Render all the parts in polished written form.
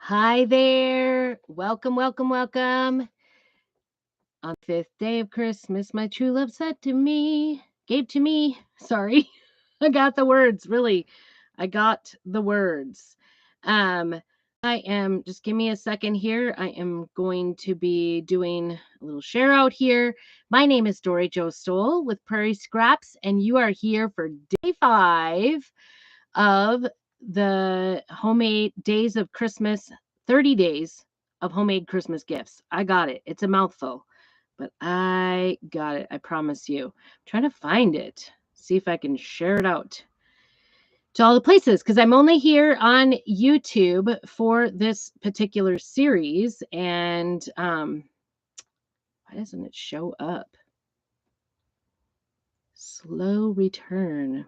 Hi there. Welcome, welcome, welcome. On the fifth day of Christmas, my true love said to me, gave to me. Sorry. I got the words, really. I got the words. Um, I am just give me a second here. I am going to be doing a little share out here. My name is Dory Jo Stoll with Prairie Scraps, and you are here for day 5 of the homemade days of Christmas, 30 days of homemade Christmas gifts. I got it. It's a mouthful, but I got it. I promise you. I'm trying to find it, see if I can share it out to all the places because I'm only here on YouTube for this particular series. And why doesn't it show up? Slow return.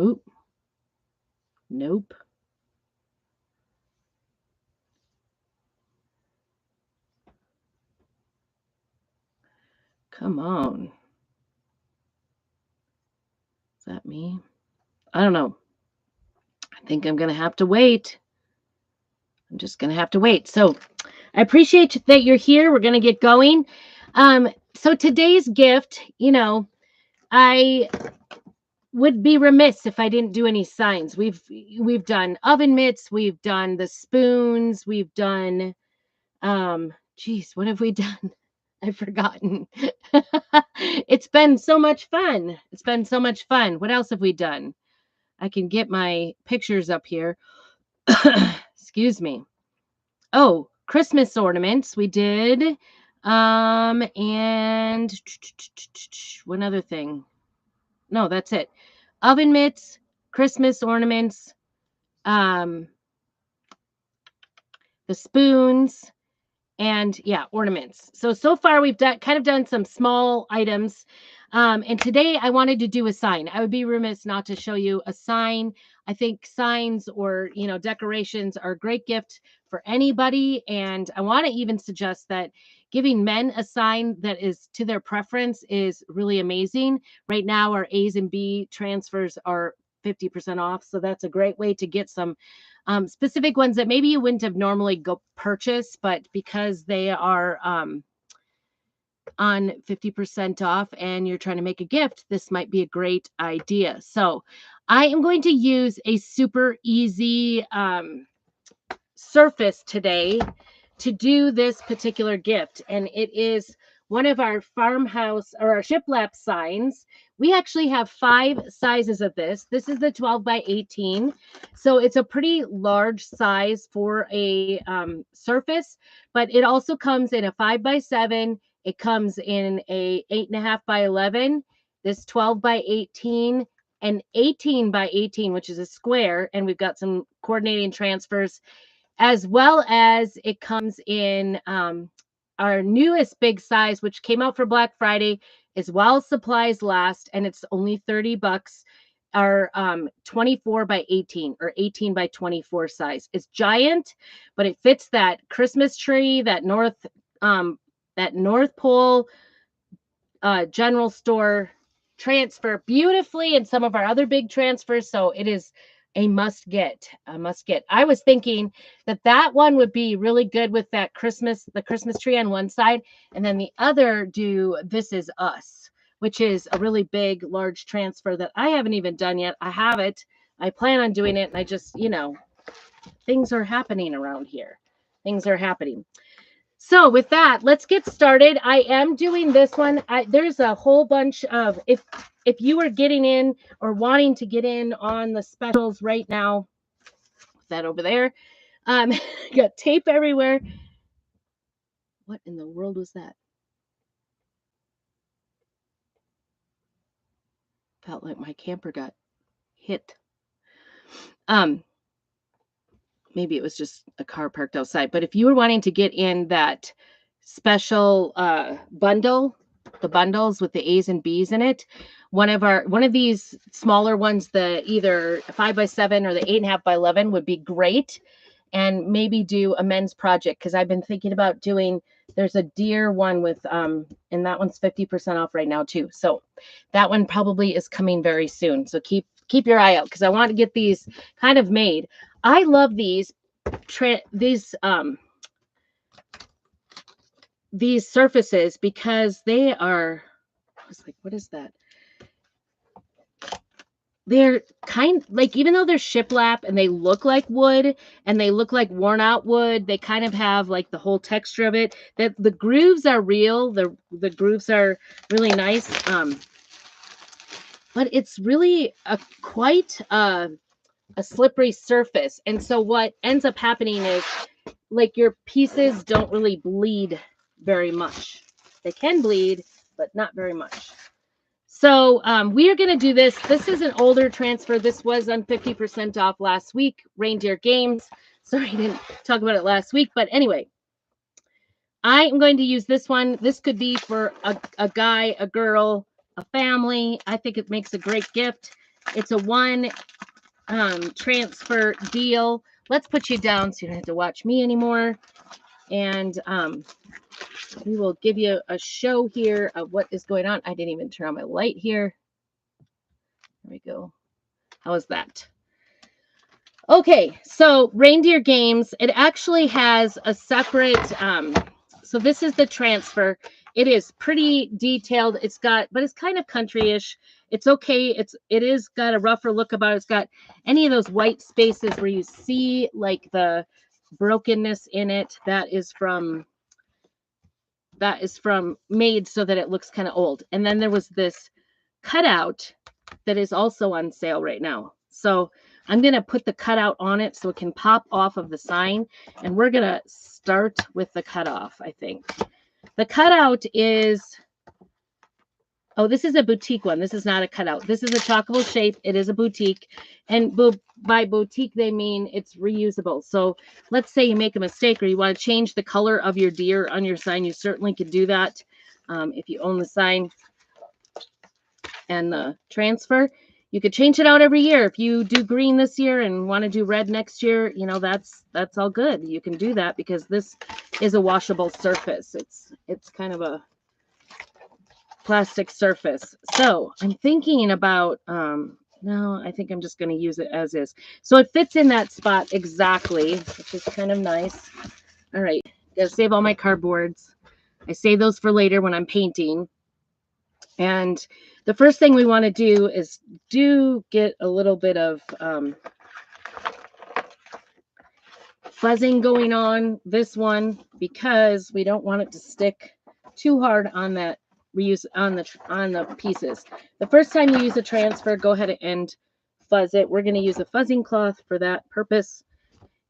Oop. Nope. Come on. Is that me? I don't know. I think I'm going to have to wait. I'm just going to have to wait. So I appreciate that you're here. We're going to get going. So today's gift, I would be remiss if I didn't do any signs. We've done oven mitts, we've done the spoons, we've done what have we done? I've forgotten. It's been so much fun. It's been so much fun. What else have we done? I can get my pictures up here. Excuse me. Oh, Christmas ornaments we did. And one other thing. No, that's it. Oven mitts, Christmas ornaments, the spoons, and ornaments. So far we've done some small items. And today I wanted to do a sign. I would be remiss not to show you a sign. I think signs or, decorations are a great gift for anybody. And I want to even suggest that giving men a sign that is to their preference is really amazing. Right now, our A's and B transfers are 50% off. So that's a great way to get some specific ones that maybe you wouldn't have normally go purchase, but because they are on 50% off and you're trying to make a gift, this might be a great idea. So I am going to use a super easy surface today to do this particular gift. And it is one of our farmhouse or our shiplap signs. We actually have 5 sizes of this. This is the 12 by 18. So it's a pretty large size for a surface, but it also comes in a 5 by 7. It comes in a 8.5 by 11, this 12 by 18, and 18 by 18, which is a square. And we've got some coordinating transfers, as well as it comes in our newest big size, which came out for Black Friday, is while supplies last, and it's only $30. Our 24 by 18 or 18 by 24 size. It's giant, but it fits that Christmas tree, that North Pole general store transfer beautifully, and some of our other big transfers. So it is a must get. I was thinking that one would be really good with the Christmas tree on one side, and then the other do This Is Us, which is a really big, large transfer that I haven't even done yet. I have it. I plan on doing it, and I just, things are happening around here. Things are happening. So with that, let's get started. I am doing this one. There's a whole bunch of, if you are getting in or wanting to get in on the specials right now, that over there, got tape everywhere. What in the world was that? Felt like my camper got hit. Maybe it was just a car parked outside. But if you were wanting to get in that special bundle, the bundles with the A's and B's in it, one of these smaller ones, the either 5 by 7 or the 8.5 by 11 would be great. And maybe do a men's project, because I've been thinking about there's a deer one with and that one's 50% off right now too. So that one probably is coming very soon. So keep keep your eye out because I want to get these kind of made. I love these surfaces because they are, I was like, what is that? They're kind like, even though they're shiplap and they look like wood and they look like worn out wood, they kind of have like the whole texture of it. That the grooves are real. The grooves are really nice. But it's really quite a slippery surface. And so what ends up happening is like your pieces don't really bleed very much. They can bleed, but not very much. So we are going to do this. This is an older transfer. This was on 50% off last week. Reindeer Games. Sorry, I didn't talk about it last week. But anyway, I am going to use this one. This could be for a guy, a girl, a family. I think it makes a great gift. It's a one transfer deal. Let's put you down so you don't have to watch me anymore. And we will give you a show here of what is going on. I didn't even turn on my light here. There we go. How was that? Okay, so Reindeer Games, it actually has a separate, so this is the transfer. It is pretty detailed. It's got, but it's kind of country-ish. It's okay. It is got a rougher look about it. It's got any of those white spaces where you see like the brokenness in it. That is from made so that it looks kind of old. And then there was this cutout that is also on sale right now. So I'm going to put the cutout on it so it can pop off of the sign. And we're going to start with the cutoff, I think. The cutout is, oh, this is a boutique one. This is not a cutout. This is a chalkable shape. It is a boutique. And by boutique, they mean it's reusable. So let's say you make a mistake or you want to change the color of your deer on your sign. You certainly could do that if you own the sign and the transfer. You could change it out every year. If you do green this year and want to do red next year, you know, that's all good. You can do that because this is a washable surface. It's kind of a plastic surface. So I'm thinking about, no, I think I'm just going to use it as is. So it fits in that spot exactly, which is kind of nice. All right, gotta save all my cardboards. I save those for later when I'm painting. And the first thing we want to do is get a little bit of fuzzing going on this one because we don't want it to stick too hard on that reuse on the pieces. The first time you use a transfer, go ahead and fuzz it. We're going to use a fuzzing cloth for that purpose,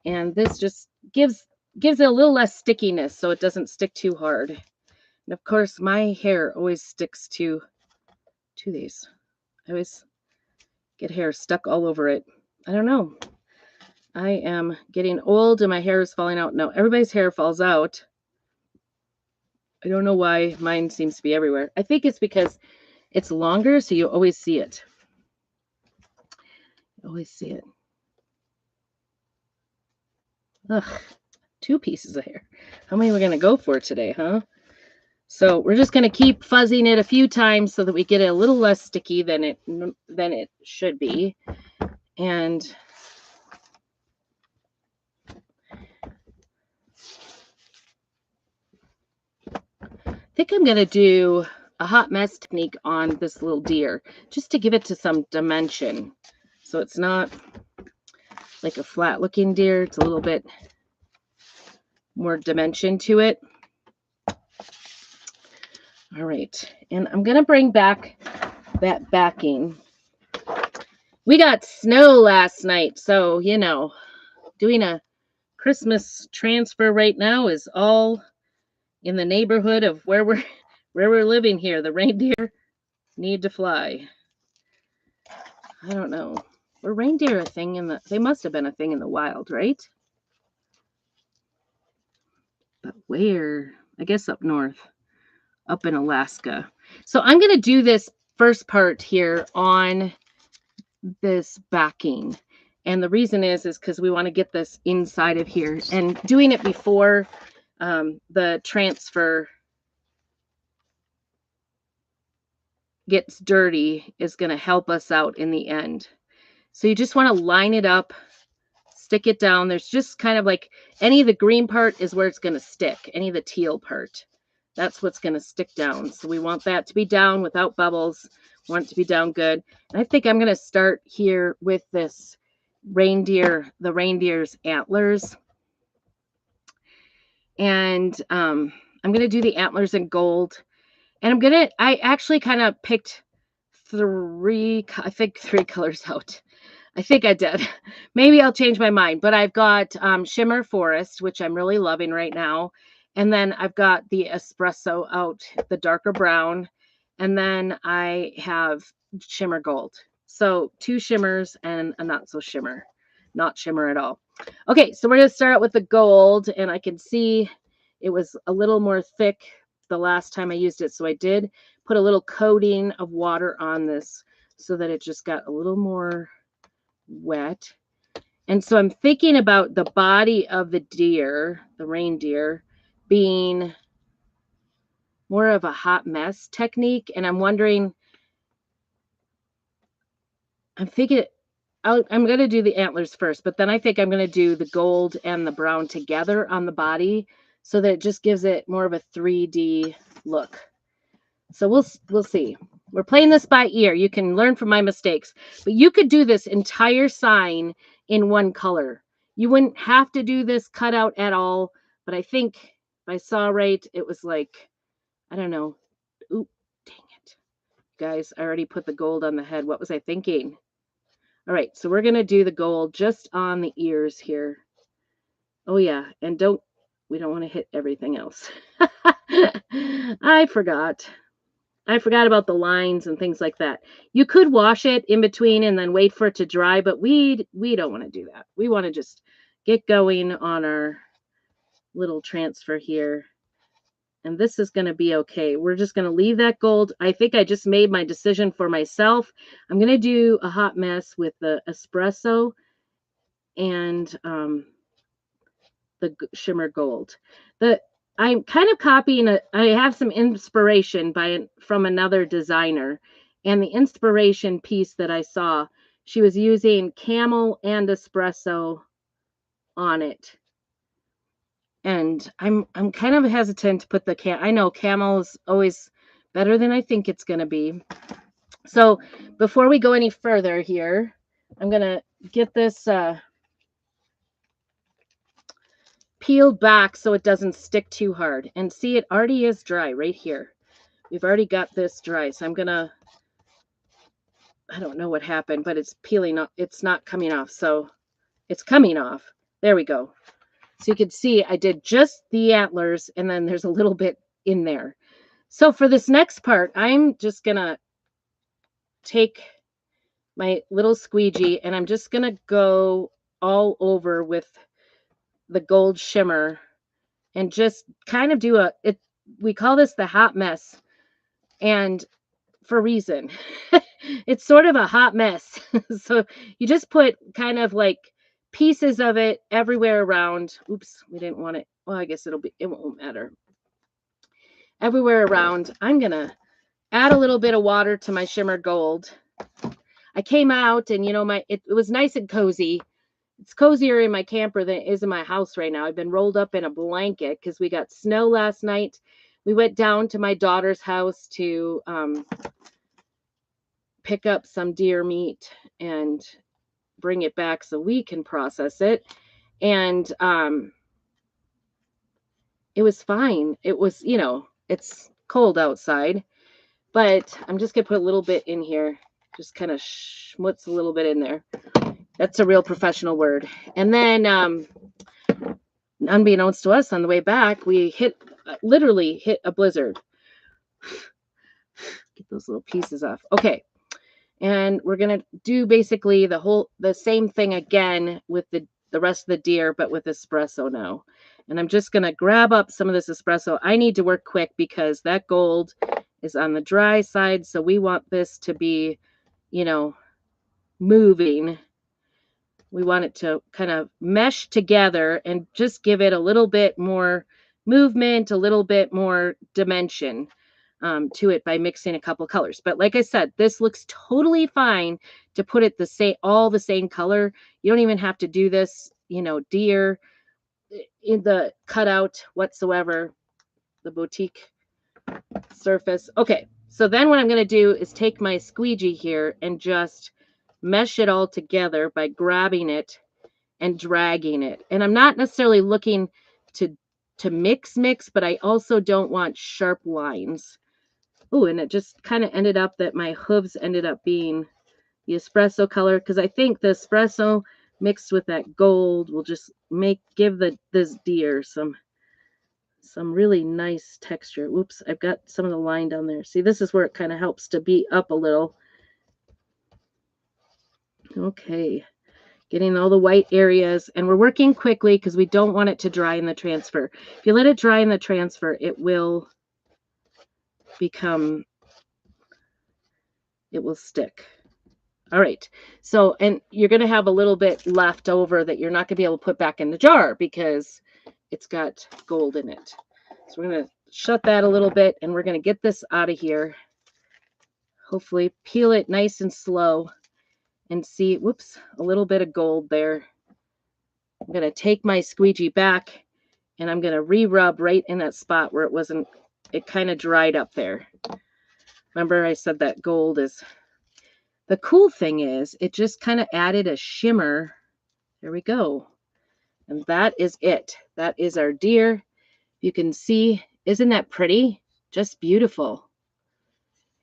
and this just gives it a little less stickiness so it doesn't stick too hard. And of course, my hair always sticks to these. I always get hair stuck all over it. I don't know. I am getting old and my hair is falling out. No, everybody's hair falls out. I don't know why mine seems to be everywhere. I think it's because it's longer, so you always see it. You always see it. Ugh, 2 pieces of hair. How many are we going to go for today, huh? So we're just going to keep fuzzing it a few times so that we get it a little less sticky than it should be. And I think I'm going to do a hot mess technique on this little deer just to give it to some dimension. So it's not like a flat looking deer. It's a little bit more dimension to it. All right. And I'm going to bring back that backing. We got snow last night. So, you know, doing a Christmas transfer right now is all in the neighborhood of where we're living here. The reindeer need to fly. I don't know. Were reindeer a thing they must have been a thing in the wild, right? But where? I guess up north, up in Alaska. So I'm going to do this first part here on this backing. And the reason is because we want to get this inside of here, and doing it before the transfer gets dirty is going to help us out in the end. So you just want to line it up, stick it down. There's just kind of like any of the green part is where it's going to stick. Any of the teal part, that's what's going to stick down. So we want that to be down without bubbles. Want it to be down good. And I think I'm going to start here with this reindeer, the reindeer's antlers. And I'm going to do the antlers in gold. And I actually kind of picked three colors out. I think I did. Maybe I'll change my mind, but I've got Shimmer Forest, which I'm really loving right now. And then I've got the Espresso out, the darker brown. And then I have Shimmer Gold. So 2 shimmers and a not so shimmer, not shimmer at all. Okay, so we're going to start out with the gold, and I can see it was a little more thick the last time I used it. So I did put a little coating of water on this so that it just got a little more wet. And so I'm thinking about the body of the deer, the reindeer, being more of a hot mess technique. And I'm wondering, I'm thinking I'm going to do the antlers first, but then I think I'm going to do the gold and the brown together on the body so that it just gives it more of a 3D look. So we'll see. We're playing this by ear. You can learn from my mistakes, but you could do this entire sign in one color. You wouldn't have to do this cutout at all, but I think if I saw right, it was like, I don't know. Oop, dang it. Guys, I already put the gold on the head. What was I thinking? All right, so we're going to do the gold just on the ears here. Oh yeah, and we don't want to hit everything else. I forgot about the lines and things like that. You could wash it in between and then wait for it to dry, but we don't want to do that. We want to just get going on our little transfer here. And this is going to be okay. We're just going to leave that gold. I think I just made my decision for myself. I'm going to do a hot mess with the espresso and the shimmer gold. I'm kind of copying I have some inspiration from another designer, and the inspiration piece that I saw, she was using camel and espresso on it. And I'm kind of hesitant to put I know camel is always better than I think it's going to be. So before we go any further here, I'm going to get this peeled back so it doesn't stick too hard. And see, it already is dry right here. We've already got this dry. So I don't know what happened, but it's peeling up. It's not coming off. So it's coming off. There we go. So you can see I did just the antlers, and then there's a little bit in there. So for this next part, I'm just going to take my little squeegee, and I'm just going to go all over with the gold shimmer and just kind of do we call this the hot mess, and for a reason. It's sort of a hot mess. So you just put kind of like pieces of it everywhere around. Oops, we didn't want it. Well, I guess it won't matter. Everywhere around. I'm going to add a little bit of water to my shimmer gold. I came out and, it was nice and cozy. It's cozier in my camper than it is in my house right now. I've been rolled up in a blanket because we got snow last night. We went down to my daughter's house to pick up some deer meat and bring it back so we can process it. And it was fine. It was, it's cold outside, but I'm just going to put a little bit in here. Just kind of schmutz a little bit in there. That's a real professional word. And then, unbeknownst to us on the way back, we literally hit a blizzard. Get those little pieces off. Okay. And we're going to do basically the same thing again with the rest of the deer, but with espresso now. And I'm just going to grab up some of this espresso. I need to work quick because that gold is on the dry side. So we want this to be, moving. We want it to kind of mesh together and just give it a little bit more movement, a little bit more dimension. to it by mixing a couple colors. But like I said, this looks totally fine to put it all the same color. You don't even have to do this, deer in the cutout whatsoever, the boutique surface. Okay, so then what I'm going to do is take my squeegee here and just mesh it all together by grabbing it and dragging it. And I'm not necessarily looking to mix, but I also don't want sharp lines. Oh, and it just kind of ended up that my hooves ended up being the espresso color, because I think the espresso mixed with that gold will just give this deer some really nice texture. Oops, I've got some of the line down there. See, this is where it kind of helps to beat up a little. Okay, getting all the white areas, and we're working quickly because we don't want it to dry in the transfer. If you let it dry in the transfer, it will stick. All right, so, and you're going to have a little bit left over that you're not going to be able to put back in the jar because it's got gold in it. So we're going to shut that a little bit, and we're going to get this out of here. Hopefully peel it nice and slow and see, whoops, a little bit of gold there. I'm going to take my squeegee back, and I'm going to re-rub right in that spot where it kind of dried up there. Remember I said that gold is, the cool thing is it just kind of added a shimmer. There we go. And that is it. That is our deer. You can see, isn't that pretty? Just beautiful.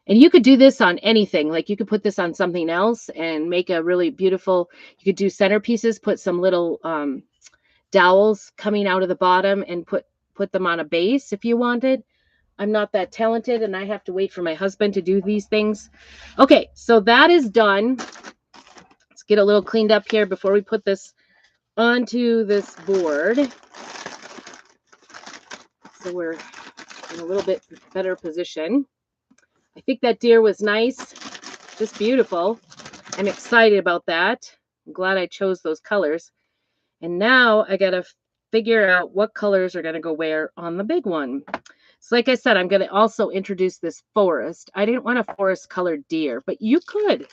And you could do this on anything. Like you could put this on something else and make a really beautiful, you could do centerpieces, put some little dowels coming out of the bottom and put them on a base if you wanted. I'm not that talented and I have to wait for my husband to do these things. Okay, so that is done. Let's get a little cleaned up here before we put this onto this board. So we're in a little bit better position. I think that deer was nice, just beautiful. I'm excited about that. I'm glad I chose those colors. And now I got to figure out what colors are going to go where on the big one. So like I said, I'm going to also introduce this forest. I didn't want a forest colored deer, but you could.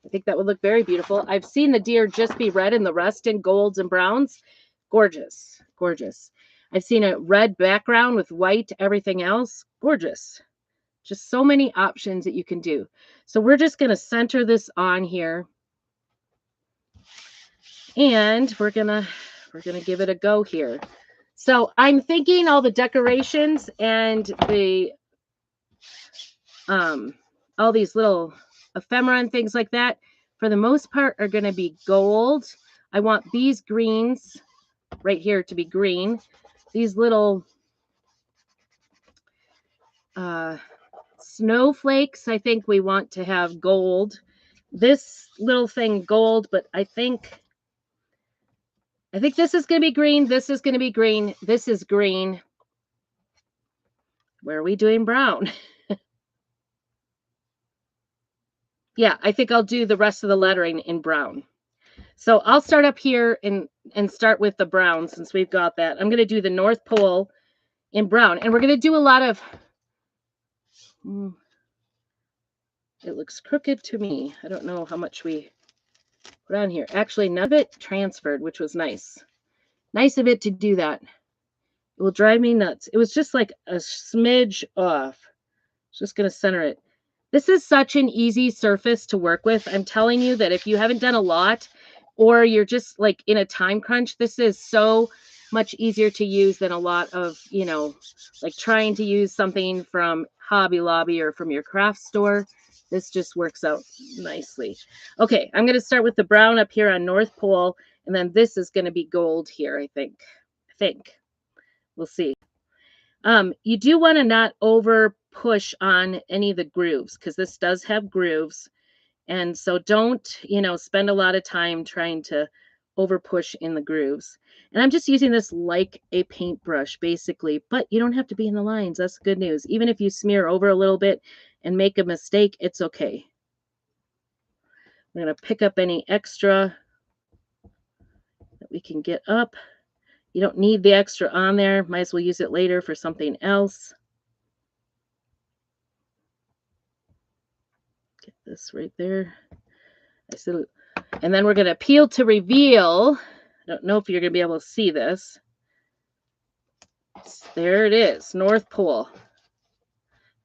I think that would look very beautiful. I've seen the deer just be red and the rest in golds and browns. Gorgeous, gorgeous. I've seen a red background with white, everything else. Gorgeous. Just so many options that you can do. So we're just going to center this on here. And we're going to give it a go here. So I'm thinking all the decorations and the all these little ephemera and things like that, for the most part, are going to be gold. I want these greens right here to be green. These little snowflakes, I think we want to have gold. This little thing gold, but I think this is going to be green. This is going to be green. This is green. Where are we doing brown? Yeah, I think I'll do the rest of the lettering in brown. So I'll start up here and start with the brown since we've got that. I'm going to do the North Pole in brown. And we're going to do a lot of... It looks crooked to me. I don't know how much we put on here. Actually, none of it transferred, which was nice. Nice of it to do that. It will drive me nuts. It was just like a smidge off. Just going to center it. This is such an easy surface to work with. I'm telling you that if you haven't done a lot or you're just like in a time crunch, this is so much easier to use than a lot of, like trying to use something from Hobby Lobby or from your craft store. This just works out nicely. Okay, I'm going to start with the brown up here on North Pole, and then this is going to be gold here, I think. We'll see. You do want to not over push on any of the grooves because this does have grooves. And so don't, spend a lot of time trying to over push in the grooves. And I'm just using this like a paintbrush basically, but you don't have to be in the lines. That's good news. Even if you smear over a little bit and make a mistake, it's okay. We're going to pick up any extra that we can get up. You don't need the extra on there. Might as well use it later for something else. this right there. And then we're going to peel to reveal. I don't know if you're going to be able to see this. There it is, North Pole. I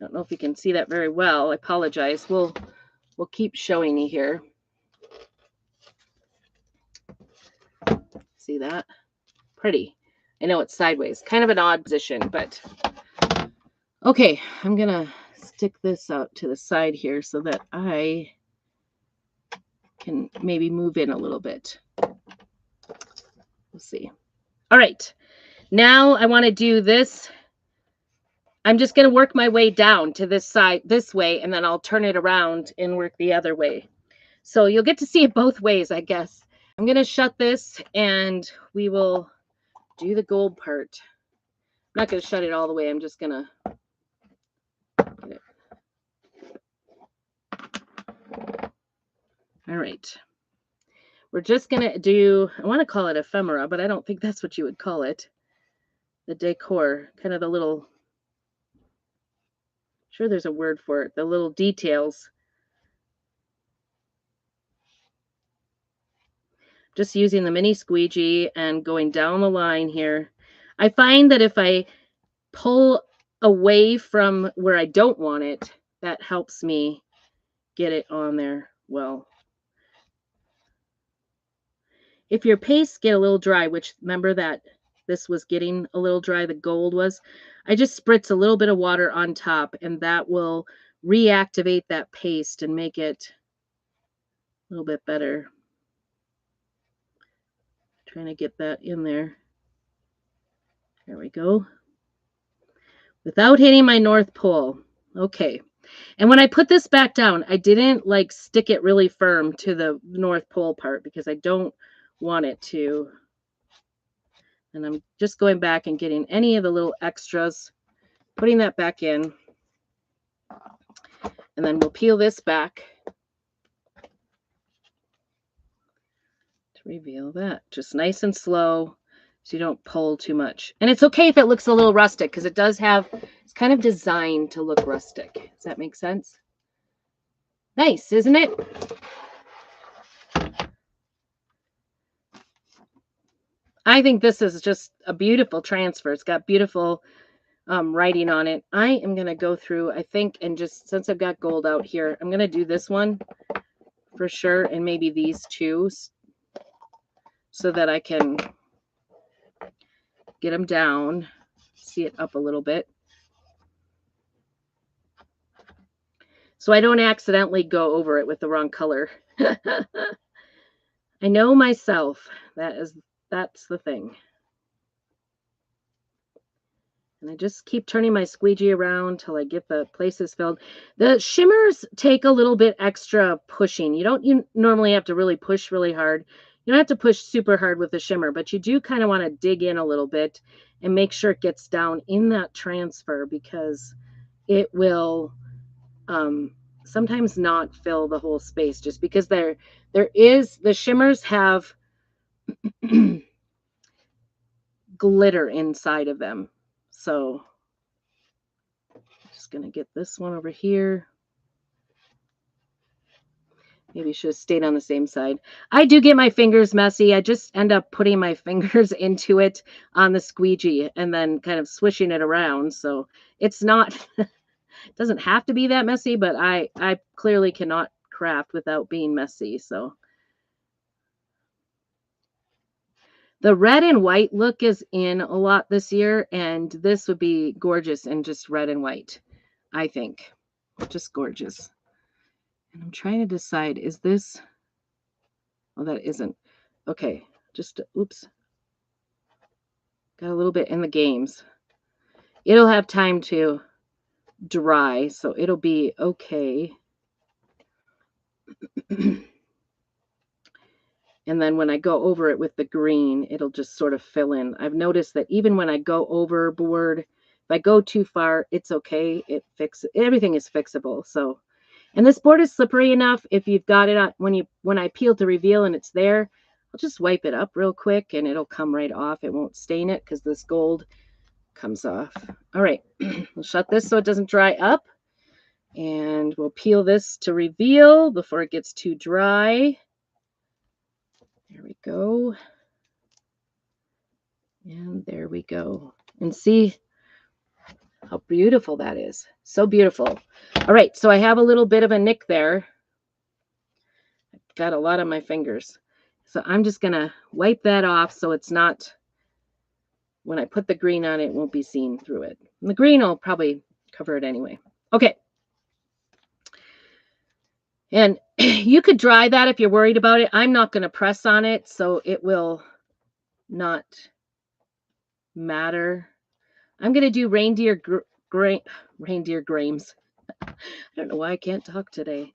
don't know if you can see that very well. I apologize. We'll keep showing you here. See that? Pretty. I know it's sideways. Kind of an odd position, but okay. I'm going to stick this out to the side here so that I can maybe move in a little bit. We'll see. All right. Now I want to do this. I'm just going to work my way down to this side, this way, and then I'll turn it around and work the other way. So you'll get to see it both ways, I guess. I'm going to shut this and we will do the gold part. I'm not going to shut it all the way. I'm just going to get it. All right. We're just going to do, I want to call it ephemera, but I don't think that's what you would call it. The decor, kind of the little, sure there's a word for it, the little details. Just using the mini squeegee and going down the line here. I find that if I pull away from where I don't want it, that helps me get it on there well. If your pastes get a little dry, which remember that this was getting a little dry, the gold was, I just spritz a little bit of water on top and that will reactivate that paste and make it a little bit better. Trying to get that in there. There we go. Without hitting my North Pole. Okay. And when I put this back down, I didn't like stick it really firm to the North Pole part because I don't want it to. And I'm just going back and getting any of the little extras, putting that back in. And then we'll peel this back to reveal that. Just nice and slow so you don't pull too much. And it's okay if it looks a little rustic because it does have, it's kind of designed to look rustic. Does that make sense? Nice, isn't it? I think this is just a beautiful transfer. It's got beautiful writing on it. I am going to go through, I think, and just since I've got gold out here, I'm going to do this one for sure, and maybe these two so that I can get them down, see it up a little bit. So I don't accidentally go over it with the wrong color. I know myself. That's the thing. And I just keep turning my squeegee around till I get the places filled. The shimmers take a little bit extra pushing. You normally have to really push really hard. You don't have to push super hard with the shimmer, but you do kind of want to dig in a little bit and make sure it gets down in that transfer because it will sometimes not fill the whole space just because the shimmers have glitter inside of them. So just going to get this one over here. Maybe should have stayed on the same side. I do get my fingers messy. I just end up putting my fingers into it on the squeegee and then kind of swishing it around. So it's not, it doesn't have to be that messy, but I clearly cannot craft without being messy. So the red and white look is in a lot this year, and this would be gorgeous in just red and white, I think. Just gorgeous. And I'm trying to decide, is this, oh, that isn't. Okay, just, oops. Got a little bit in the games. It'll have time to dry, so it'll be okay. And then when I go over it with the green, it'll just sort of fill in. I've noticed that even when I go overboard, if I go too far, it's okay. Everything is fixable. So, and this board is slippery enough. If you've got it on, when I peel to reveal and it's there, I'll just wipe it up real quick and it'll come right off. It won't stain it because this gold comes off. All right, we'll shut this so it doesn't dry up. And we'll peel this to reveal before it gets too dry. There we go. And there we go. And see how beautiful that is. So beautiful. All right, so I have a little bit of a nick there. I've got a lot on my fingers. So I'm just going to wipe that off so it's not, when I put the green on it, it won't be seen through it. And the green will probably cover it anyway. Okay. And you could dry that if you're worried about it. I'm not going to press on it, so it will not matter. I'm going to do Reindeer Games. I don't know why I can't talk today.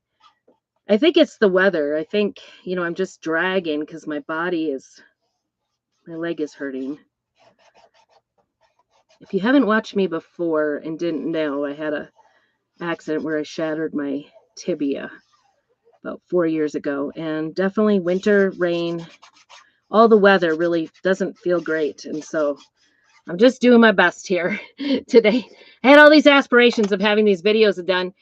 I think it's the weather. I think, I'm just dragging because my leg is hurting. If you haven't watched me before and didn't know, I had an accident where I shattered my tibia about 4 years ago. And definitely winter, rain, all the weather really doesn't feel great. And so I'm just doing my best here today. I had all these aspirations of having these videos done.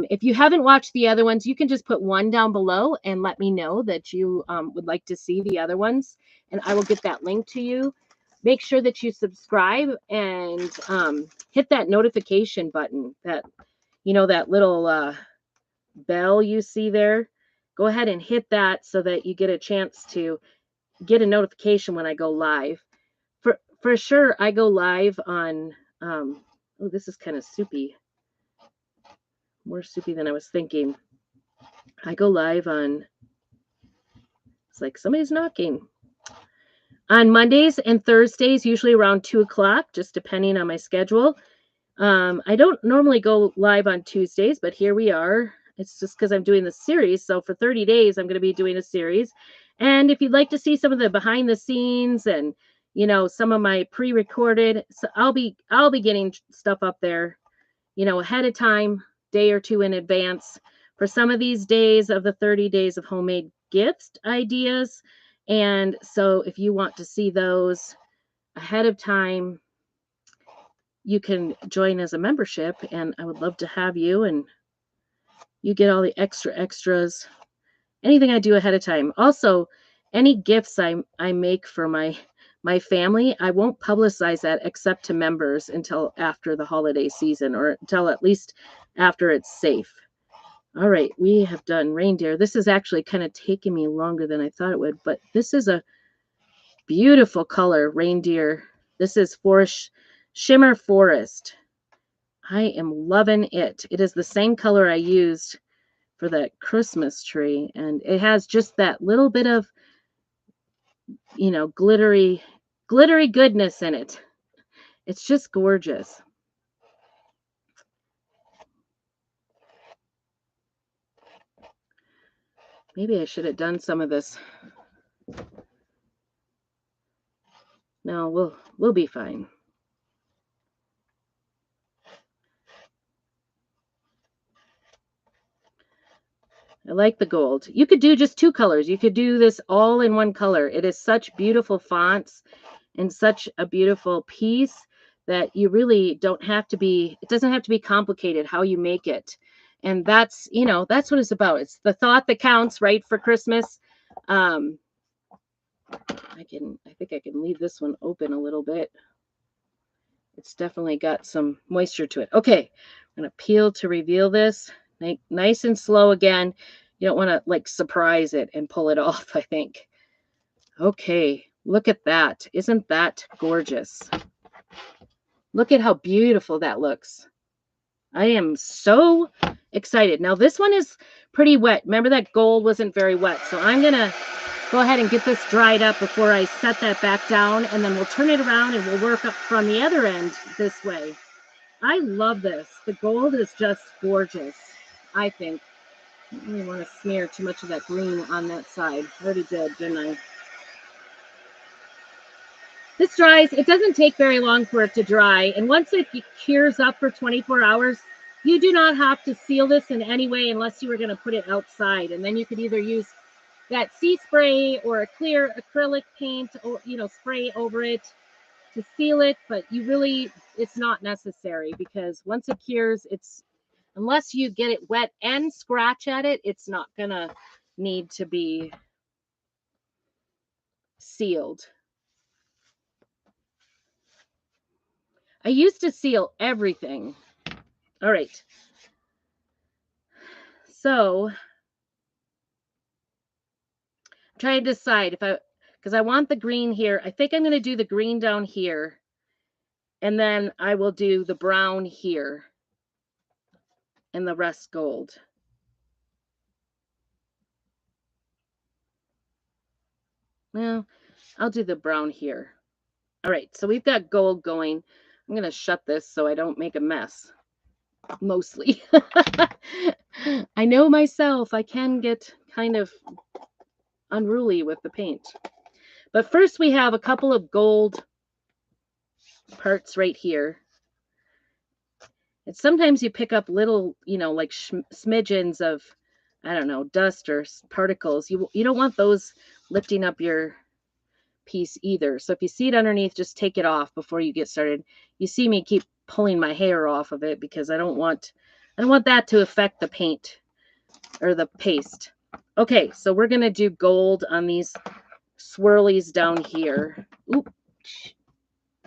If you haven't watched the other ones, you can just put one down below and let me know that you would like to see the other ones, and I will get that link to you. Make sure that you subscribe and hit that notification button, that little bell you see there. Go ahead and hit that so that you get a chance to get a notification when I go live. For sure, I go live on, oh, this is kind of soupy. More soupy than I was thinking. I go live on, it's like somebody's knocking. On Mondays and Thursdays, usually around 2 o'clock, just depending on my schedule. I don't normally go live on Tuesdays, but here we are. It's just because I'm doing the series. So for 30 days, I'm going to be doing a series. And if you'd like to see some of the behind the scenes and some of my pre-recorded, so I'll be getting stuff up there, ahead of time, day or two in advance for some of these days of the 30 days of homemade gift ideas. And so if you want to see those ahead of time, you can join as a membership, and I would love to have you, and you get all the extras, anything I do ahead of time. Also, any gifts I make for my family, I won't publicize that except to members until after the holiday season, or until at least after it's safe. All right, we have done reindeer. This is actually kind of taking me longer than I thought it would, but this is a beautiful color, reindeer. This is Forest Shimmer Forest. I am loving it. It is the same color I used for that Christmas tree, and it has just that little bit of, glittery goodness in it. It's just gorgeous. Maybe I should have done some of this. No, we'll be fine. I like the gold. You could do just 2 colors. You could do this all in one color. It is such beautiful fonts and such a beautiful piece that you really don't have to be, it doesn't have to be complicated how you make it. And that's, that's what it's about. It's the thought that counts, right, for Christmas. I think I can leave this one open a little bit. It's definitely got some moisture to it. Okay, I'm going to peel to reveal this. Nice and slow again. You don't want to surprise it and pull it off, I think. Okay, look at that. Isn't that gorgeous? Look at how beautiful that looks. I am so excited. Now this one is pretty wet. Remember that gold wasn't very wet. So I'm going to go ahead and get this dried up before I set that back down, and then we'll turn it around and we'll work up from the other end this way. I love this. The gold is just gorgeous, I think. I don't really want to smear too much of that green on that side. I already did, didn't I? This dries. It doesn't take very long for it to dry. And once it cures up for 24 hours, you do not have to seal this in any way unless you were going to put it outside. And then you could either use that sea spray or a clear acrylic paint, or, spray over it to seal it. But it's not necessary, because once it cures, unless you get it wet and scratch at it, it's not gonna need to be sealed. I used to seal everything. All right. So I'm trying to decide because I want the green here. I think I'm going to do the green down here, and then I will do the brown here and the rest gold. Well, I'll do the brown here. All right, so we've got gold going. I'm going to shut this so I don't make a mess, mostly. I know myself, I can get kind of unruly with the paint. But first we have a couple of gold parts right here. And sometimes you pick up little, like smidgens of, I don't know, dust or particles. You don't want those lifting up your piece either. So if you see it underneath, just take it off before you get started. You see me keep pulling my hair off of it because I don't want that to affect the paint or the paste. Okay, so we're going to do gold on these swirlies down here. Oop.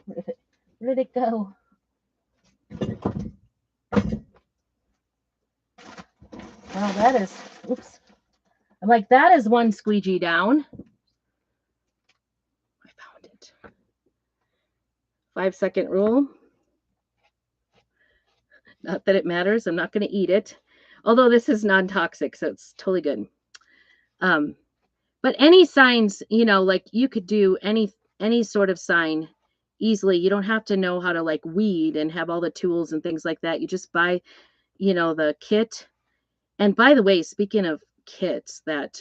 Where did it go? Oh, that is, oops. I'm like, that is one squeegee down. I found it. 5-second rule. Not that it matters. I'm not going to eat it. Although this is non-toxic, so it's totally good. But any signs, like you could do any sort of sign easily. You don't have to know how to like weed and have all the tools and things like that. You just buy, the kit. And by the way, speaking of kits, that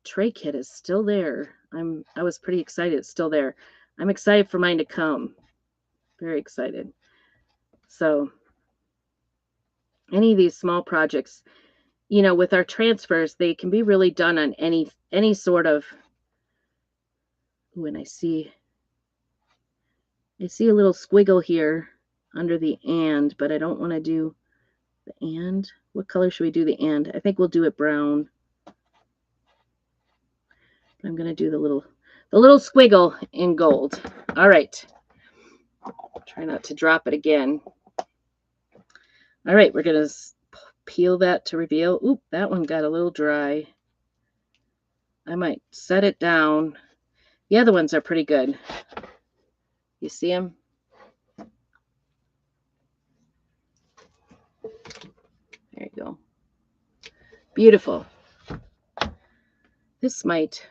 tray kit is still there. I was pretty excited it's still there. I'm excited for mine to come. Very excited. So any of these small projects, with our transfers, they can be really done on any sort of. Ooh, and I see a little squiggle here under the and, but I don't want to do the and. What color should we do the and? I think we'll do it brown. I'm going to do the little squiggle in gold. All right. Try not to drop it again. All right, we're going to peel that to reveal. Oop, that one got a little dry. I might set it down. The other ones are pretty good. You see them? There you go. Beautiful. This might.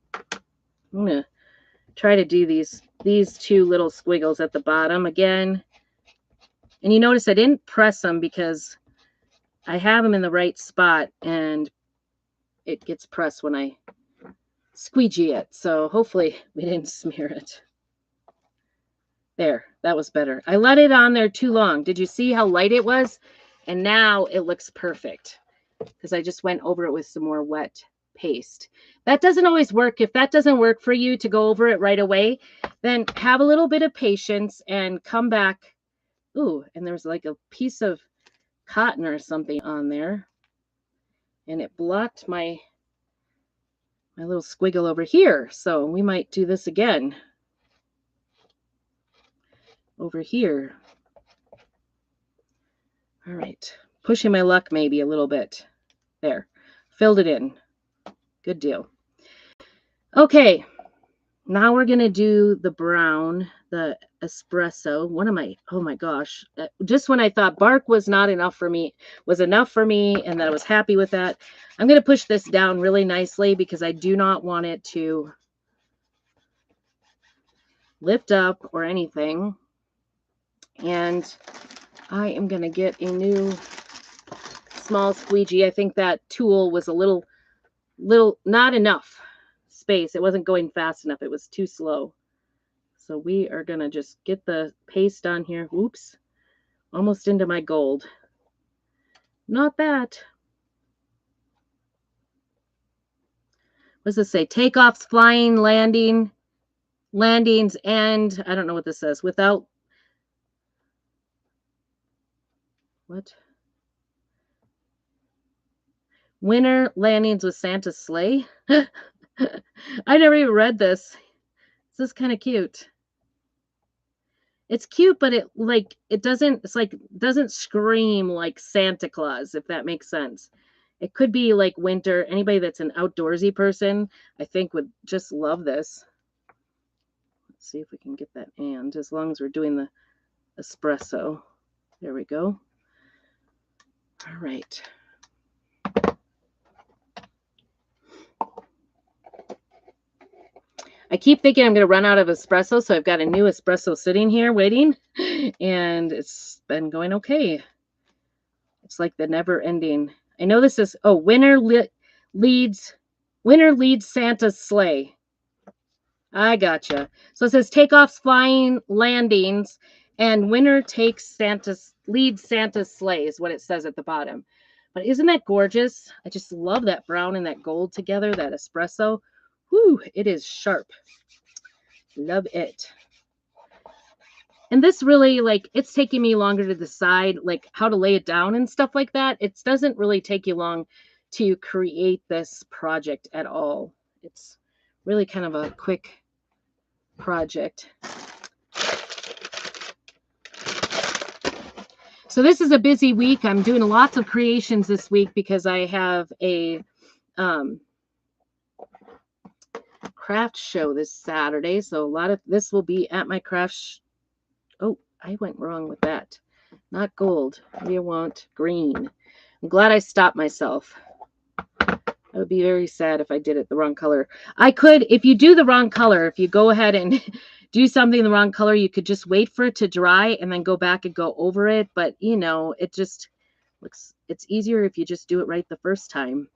I'm going to try to do these two little squiggles at the bottom again. And you notice I didn't press them because I have them in the right spot and it gets pressed when I squeegee it. So hopefully we didn't smear it. There, that was better. I let it on there too long. Did you see how light it was? And now it looks perfect because I just went over it with some more wet paste. That doesn't always work. If that doesn't work for you to go over it right away, then have a little bit of patience and come back. Ooh, and there's like a piece of cotton or something on there. And it blocked my little squiggle over here. So we might do this again. Over here. All right. Pushing my luck maybe a little bit. There. Filled it in. Good deal. Okay. Now we're going to do the brown, the espresso. Oh my gosh. Just when I thought bark was not enough for me, was enough for me, and that I was happy with that, I'm going to push this down really nicely because I do not want it to lift up or anything. And I am going to get a new small squeegee. I think that tool was a little not enough space. It wasn't going fast enough. It was too slow. So we are going to just get the paste on here. Oops. Almost into my gold. Not that. What does this say? Takeoffs, flying, landings, and I don't know what this says. Without What? Winter landings with Santa's sleigh? I never even read this. This is kind of cute. It's cute, but it doesn't, it's like doesn't scream like Santa Claus, if that makes sense. It could be like winter. Anybody that's an outdoorsy person, I think would just love this. Let's see if we can get that and as long as we're doing the espresso. There we go. All right. I keep thinking I'm going to run out of espresso, so I've got a new espresso sitting here waiting, and it's been going okay. It's like the never ending. I know this is, oh, winter leads Santa's sleigh. I gotcha. So it says takeoffs, flying landings, and winter leads Santa's sleigh is what it says at the bottom. But isn't that gorgeous? I just love that brown and that gold together, that espresso. Whew, it is sharp. Love it. And this really, like, it's taking me longer to decide, like, how to lay it down and stuff like that. It doesn't really take you long to create this project at all. It's really kind of a quick project. So this is a busy week. I'm doing lots of creations this week because I have a craft show this Saturday. So a lot of this will be at my craft. Oh, I went wrong with that. Not gold. We want green. I'm glad I stopped myself. I would be very sad if I did it the wrong color. I could, if you do the wrong color, if you go ahead and do something the wrong color, you could just wait for it to dry and then go back and go over it. But, you know, it just looks, it's easier if you just do it right the first time.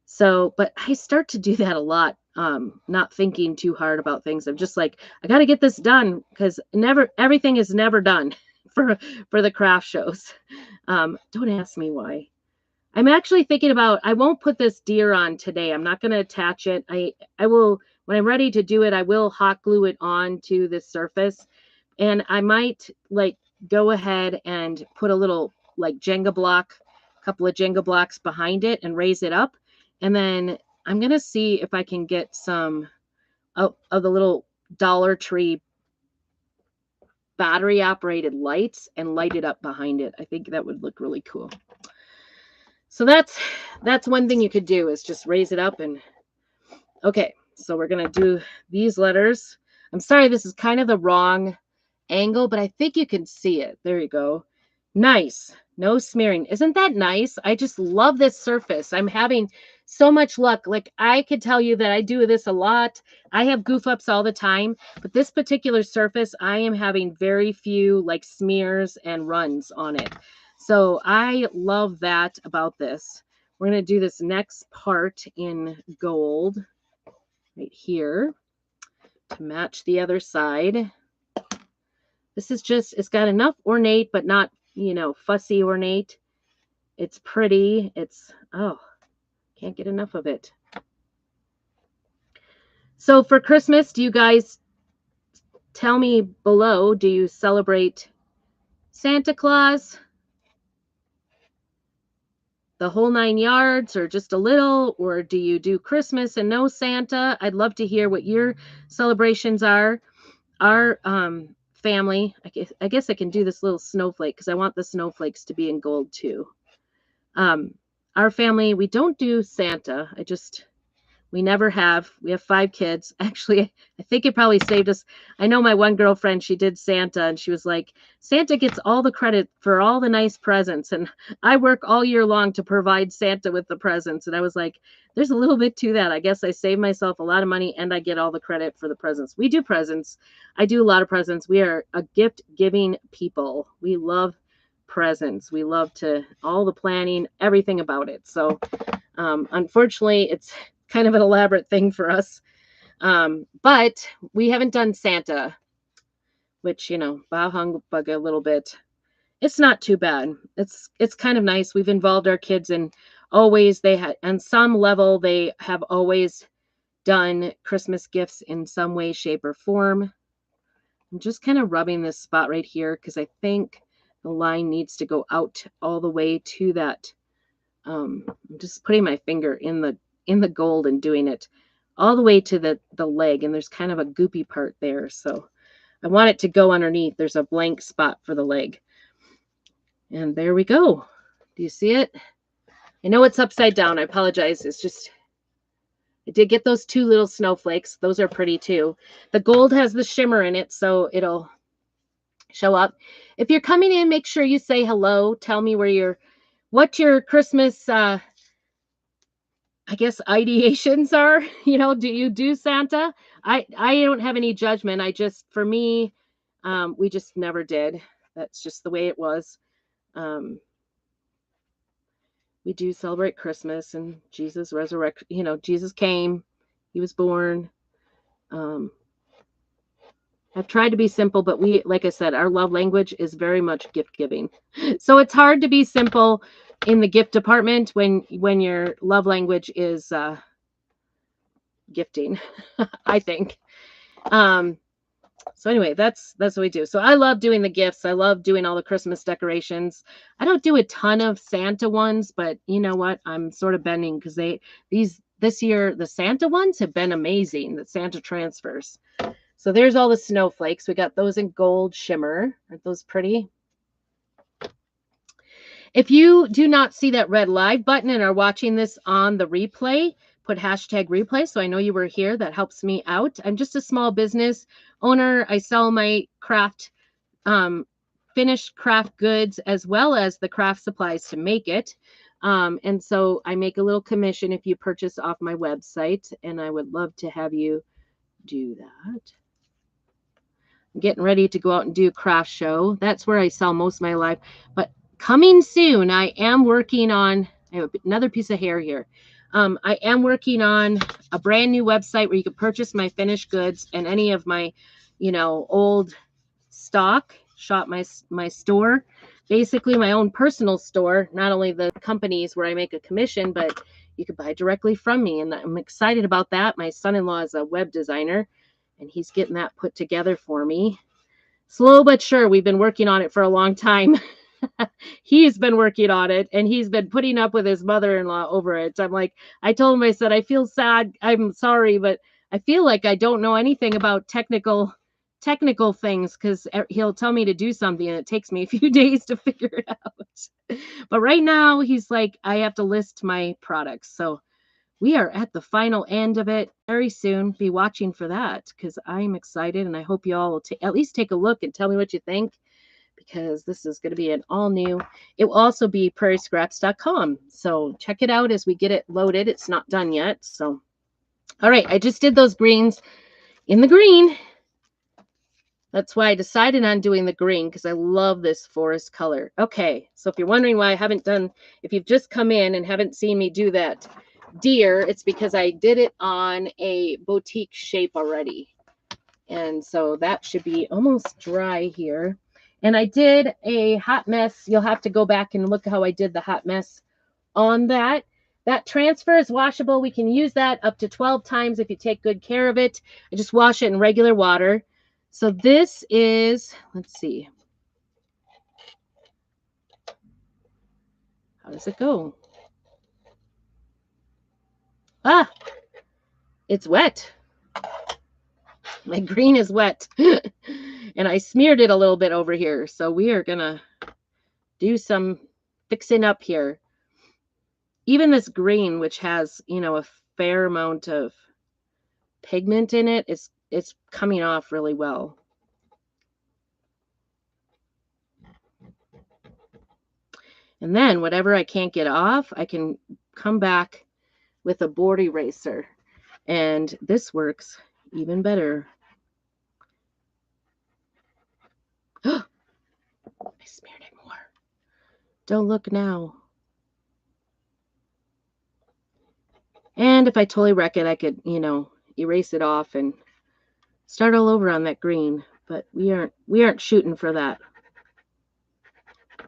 So, but I start to do that a lot, not thinking too hard about things. I'm just like, I got to get this done because everything is never done for the craft shows. Don't ask me why. I'm actually thinking about, I won't put this deer on today. I'm not going to attach it. I will, when I'm ready to do it, I will hot glue it onto this surface. And I might like go ahead and put a little like Jenga block, a couple of Jenga blocks behind it and raise it up. And then I'm going to see if I can get some of the little Dollar Tree battery operated lights and light it up behind it. I think that would look really cool. So that's one thing you could do is just raise it up and okay. So we're going to do these letters. I'm sorry, this is kind of the wrong angle, but I think you can see it. There you go. Nice. No smearing. Isn't that nice? I just love this surface. I'm having so much luck. Like I could tell you that I do this a lot. I have goof ups all the time, but this particular surface, I am having very few like smears and runs on it. So I love that about this. We're going to do this next part in gold right here to match the other side. This is just, it's got enough ornate, but not, you know, fussy ornate. It's pretty. It's, oh, can't get enough of it. So for Christmas, do you guys tell me below, do you celebrate Santa Claus, the whole 9 yards, or just a little, or do you do Christmas and no Santa? I'd love to hear what your celebrations are. Our family, I guess I can do this little snowflake because I want the snowflakes to be in gold too. Our family, we don't do Santa. We never have. We have 5 kids. Actually, I think it probably saved us. I know my one girlfriend, she did Santa and she was like, Santa gets all the credit for all the nice presents. And I work all year long to provide Santa with the presents. And I was like, there's a little bit to that. I guess I save myself a lot of money and I get all the credit for the presents. We do presents. I do a lot of presents. We are a gift giving people. We love presents. We love to all the planning, everything about it. So unfortunately, it's kind of an elaborate thing for us. But we haven't done Santa, which, you know, bah humbug a little bit. It's not too bad. It's kind of nice. We've involved our kids in always, they had, on some level, they have always done Christmas gifts in some way, shape, or form. I'm just kind of rubbing this spot right here because I think The line needs to go out all the way to that. I'm just putting my finger in the gold and doing it all the way to the leg, and there's kind of a goopy part there. So I want it to go underneath. There's a blank spot for the leg. And there we go. Do you see it? I know it's upside down. I apologize. It's just, I did get those 2 little snowflakes. Those are pretty too. The gold has the shimmer in it, so it'll show up. If you're coming in, make sure you say hello. Tell me what your Christmas, I guess, ideations are. You know, do you do Santa? I don't have any judgment. For me, we just never did. That's just the way it was. We do celebrate Christmas and Jesus resurrected. You know, Jesus came, he was born. I've tried to be simple, but like I said, our love language is very much gift giving. So it's hard to be simple in the gift department when your love language is gifting, I think. So anyway, that's what we do. So I love doing the gifts. I love doing all the Christmas decorations. I don't do a ton of Santa ones, but you know what? I'm sort of bending because this year the Santa ones have been amazing. The Santa transfers. So there's all the snowflakes. We got those in gold shimmer. Aren't those pretty? If you do not see that red live button and are watching this on the replay, put #replay so I know you were here. That helps me out. I'm just a small business owner. I sell my finished craft goods as well as the craft supplies to make it. And so I make a little commission if you purchase off my website, and I would love to have you do that. I'm getting ready to go out and do a craft show. That's where I sell most of my life. But coming soon, I am working on, I have another piece of hair here. I am working on a brand new website where you can purchase my finished goods and any of my, old stock. Shop my store, basically my own personal store, not only the companies where I make a commission, but you could buy directly from me. And I'm excited about that. My son-in-law is a web designer, and he's getting that put together for me. Slow but sure. We've been working on it for a long time. He's been working on it, and he's been putting up with his mother-in-law over it. I told him, I said, I feel sad. I'm sorry, but I feel like I don't know anything about technical things, because he'll tell me to do something and it takes me a few days to figure it out. But right now he's like, I have to list my products. So we are at the final end of it very soon. Be watching for that, because I'm excited, and I hope you all will at least take a look and tell me what you think, because this is going to be an all new. It will also be prairiescraps.com. So check it out as we get it loaded. It's not done yet. So, all right. I just did those greens in the green. That's why I decided on doing the green, because I love this forest color. Okay. So if you're wondering why I haven't done, if you've just come in and haven't seen me do that deer, it's because I did it on a boutique shape already. And so that should be almost dry here. And I did a hot mess. You'll have to go back and look how I did the hot mess on that. That transfer is washable. We can use that up to 12 times if you take good care of it. I just wash it in regular water. So this is, let's see. How does it go? Ah, it's wet. My green is wet. And I smeared it a little bit over here. So we are going to do some fixing up here. Even this green, which has, a fair amount of pigment in it, it's coming off really well. And then whatever I can't get off, I can come back with a board eraser. And this works even better. I smeared it more. Don't look now. And if I totally wreck it, I could, erase it off and start all over on that green. But we aren't shooting for that.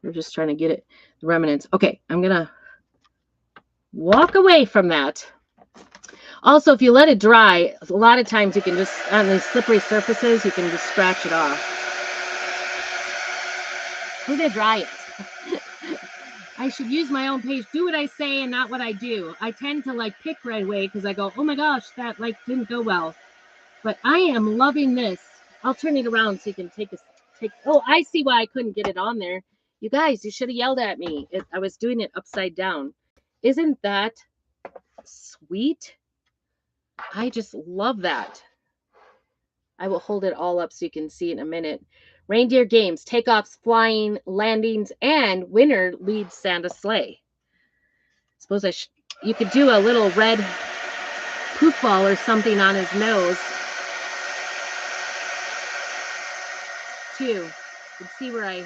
We're just trying to get it, the remnants. Okay, I'm going to walk away from that. Also, if you let it dry, a lot of times you can just, on these slippery surfaces, you can just scratch it off. We're gonna dry it. I should use my own page. Do what I say and not what I do. I tend to like pick right away because I go, oh my gosh, that like didn't go well. But I am loving this. I'll turn it around so you can take. Oh, I see why I couldn't get it on there. You guys, you should have yelled at me. I was doing it upside down. Isn't that sweet? I just love that. I will hold it all up so you can see in a minute. Reindeer Games, takeoffs, flying, landings, and winner leads Santa's sleigh. Suppose you could do a little red poof ball or something on his nose. Too. You can see where I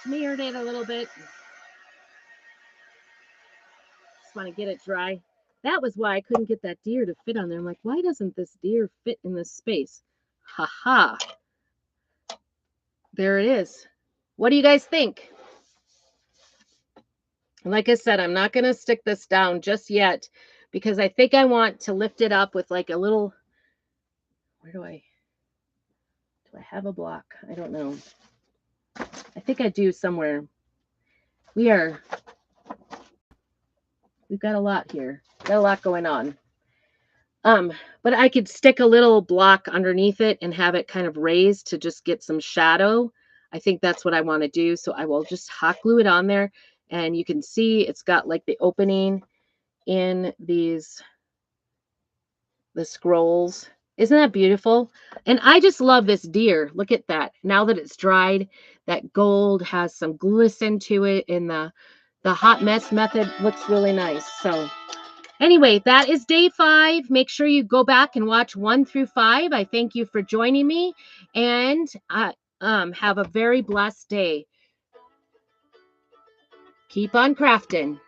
smeared it a little bit. Just want to get it dry. That was why I couldn't get that deer to fit on there. I'm like, why doesn't this deer fit in this space? Ha ha. There it is. What do you guys think? Like I said, I'm not going to stick this down just yet because I think I want to lift it up with like a little, do I have a block? I don't know. I think I do somewhere. We've got a lot here. Got a lot going on. But I could stick a little block underneath it and have it kind of raised to just get some shadow. I think that's what I want to do. So I will just hot glue it on there. And you can see it's got like the opening in the scrolls. Isn't that beautiful? And I just love this deer. Look at that. Now that it's dried, that gold has some glisten to it, and the hot mess method looks really nice. So anyway, that is day 5. Make sure you go back and watch 1 through 5. I thank you for joining me, and have a very blessed day. Keep on crafting.